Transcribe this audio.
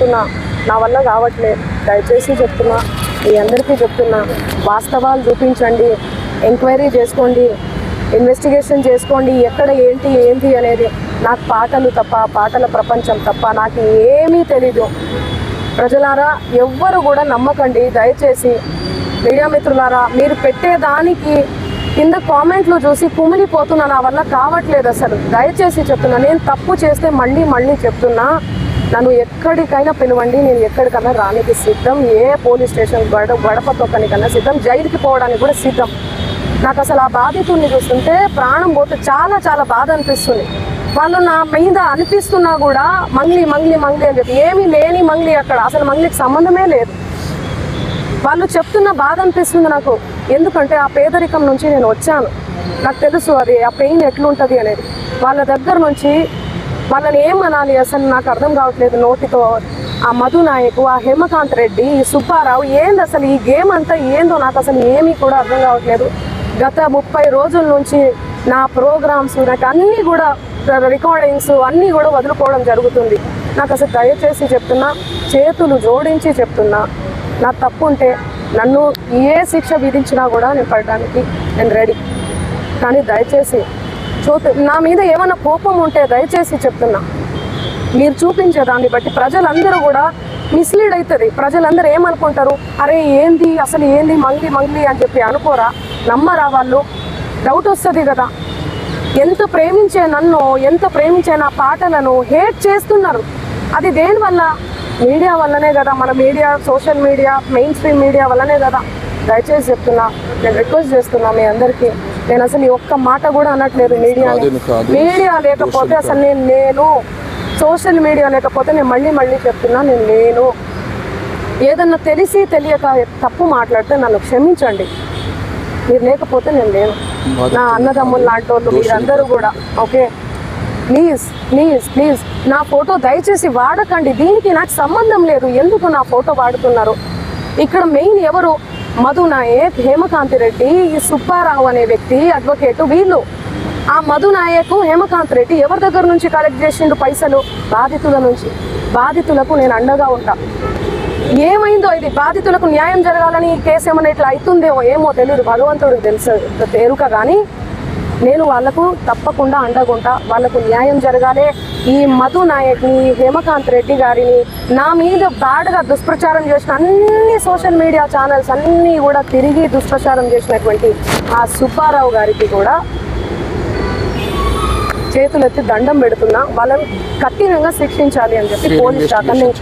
చెప్తున్నా, నా వల్ల కావట్లేదు. దయచేసి చెప్తున్నా, మీ అందరికీ చెప్తున్నా, వాస్తవాలు చూపించండి, ఎంక్వైరీ చేసుకోండి, ఇన్వెస్టిగేషన్ చేసుకోండి, ఎక్కడ ఏంటి అనేది. నాకు పాటలు తప్ప, పాటల ప్రపంచం తప్ప నాకు ఏమీ తెలీదు. ప్రజలారా ఎవ్వరు కూడా నమ్మకండి దయచేసి. మీడియా మిత్రులారా, మీరు పెట్టేదానికి కింద కామెంట్లు చూసి కుమిలిపోతున్నా, నా వల్ల కావట్లేదు అసలు. దయచేసి చెప్తున్నా, నేను తప్పు చేస్తే మళ్ళీ చెప్తున్నా, నన్ను ఎక్కడికైనా పిలవండి, నేను ఎక్కడికైనా రానికి సిద్ధం. ఏ పోలీస్ స్టేషన్ గడప తొక్కనికన్నా సిద్ధం, జైలుకి పోవడానికి కూడా సిద్ధం. నాకు అసలు ఆ బాధితుల్ని చూస్తుంటే ప్రాణం పోతే చాలా బాధ అనిపిస్తుంది. వాళ్ళు నా మీద అనిపిస్తున్నా కూడా మంగ్లీ అని చెప్పి, ఏమీ లేని మంగ్లీ అక్కడ, అసలు మంగ్లీకి సంబంధమే లేదు. వాళ్ళు చెప్తున్న బాధ అనిపిస్తుంది నాకు. ఎందుకంటే ఆ పేదరికం నుంచి నేను వచ్చాను, నాకు తెలుసు అది ఆ పెయిన్ ఎట్లుంటుంది అనేది. వాళ్ళ దగ్గర నుంచి వాళ్ళని ఏమనాలి అసలు నాకు అర్థం కావట్లేదు నోటితో. ఆ మధు నాయకు, ఆ హేమకాంత్ రెడ్డి, ఈ సుబ్బారావు, ఏంది అసలు ఈ గేమ్ అంతా ఏందో నాకు అసలు ఏమీ కూడా అర్థం కావట్లేదు. గత 30 రోజుల నుంచి నా ప్రోగ్రామ్స్, నాకు అన్నీ కూడా రికార్డింగ్స్ అన్నీ కూడా వదులుకోవడం జరుగుతుంది. నాకు అసలు దయచేసి చెప్తున్నా, చేతులు జోడించి చెప్తున్నా, నా తప్పు ఉంటే నన్ను ఏ శిక్ష విధించినా కూడా నేను పడడానికి నేను రెడీ. కానీ దయచేసి నా మీద ఏమైనా కోపం ఉంటే దయచేసి చెప్తున్నా, మీరు చూపించే దాన్ని బట్టి ప్రజలందరూ కూడా మిస్లీడ్ అవుతుంది. ప్రజలందరూ ఏమనుకుంటారు, అరే ఏంది అసలు ఏంది మంగ్లీ అని చెప్పి అనుకోరా, నమ్మరా వాళ్ళు? డౌట్ వస్తుంది కదా. ఎంత ప్రేమించే నన్ను, ఎంత ప్రేమించే నా పాటలను హేట్ చేస్తున్నారు. అది దేనివల్ల? మీడియా వల్లనే కదా. మన media, social media, main stream media వల్లనే కదా. దయచేసి చెప్తున్నా, నేను రిక్వెస్ట్ చేస్తున్నా మీ అందరికీ. నేను అసలు ఒక్క మాట కూడా అనట్లేదు మీడియా లేకపోతే అసలు నేను సోషల్ మీడియా లేకపోతే నేను మళ్ళీ చెప్తున్నా, నేను లేను. ఏదన్నా తెలిసి తెలియక తప్పు మాట్లాడితే నన్ను క్షమించండి. మీరు లేకపోతే నేను లేను. నా అన్నదమ్ములు లాంటి వాళ్ళు మీరందరూ కూడా ఓకే. ప్లీజ్ నా ఫోటో దయచేసి వాడకండి. దీనికి నాకు సంబంధం లేదు. ఎందుకు నా ఫోటో వాడుతున్నారు? ఇక్కడ మెయిన్ ఎవరు? మధు నాయక్, హేమకాంత్ రెడ్డి, ఈ సుబ్బారావు అనే వ్యక్తి, అడ్వకేటు, వీళ్ళు. ఆ మధు నాయక్, హేమకాంత్ రెడ్డి ఎవరి దగ్గర నుంచి కలెక్ట్ చేసిండు పైసలు? బాధితుల నుంచి. బాధితులకు నేను అండగా ఉంటా. ఏమైందో ఇది, బాధితులకు న్యాయం జరగాలని ఈ కేసు ఏమైనా ఇట్లా అవుతుందో ఏమో తెలియదు, భగవంతుడికి తెలుసు తేరుక. కానీ నేను వాళ్లకు తప్పకుండా అండగుంటా. వాళ్లకు న్యాయం జరగాలి. ఈ మధు నాయక్ని, హేమకాంత్ రెడ్డి గారిని, నా మీద బ్యాడ్గా దుష్ప్రచారం చేసిన అన్ని సోషల్ మీడియా ఛానల్స్ అన్నీ కూడా తిరిగి దుష్ప్రచారం చేసినటువంటి ఆ సుబ్బారావు గారికి కూడా చేతులెత్తి దండం పెడుతున్నా. వాళ్ళని కఠినంగా శిక్షించాలి అని చెప్పి పోలీస్ శాఖ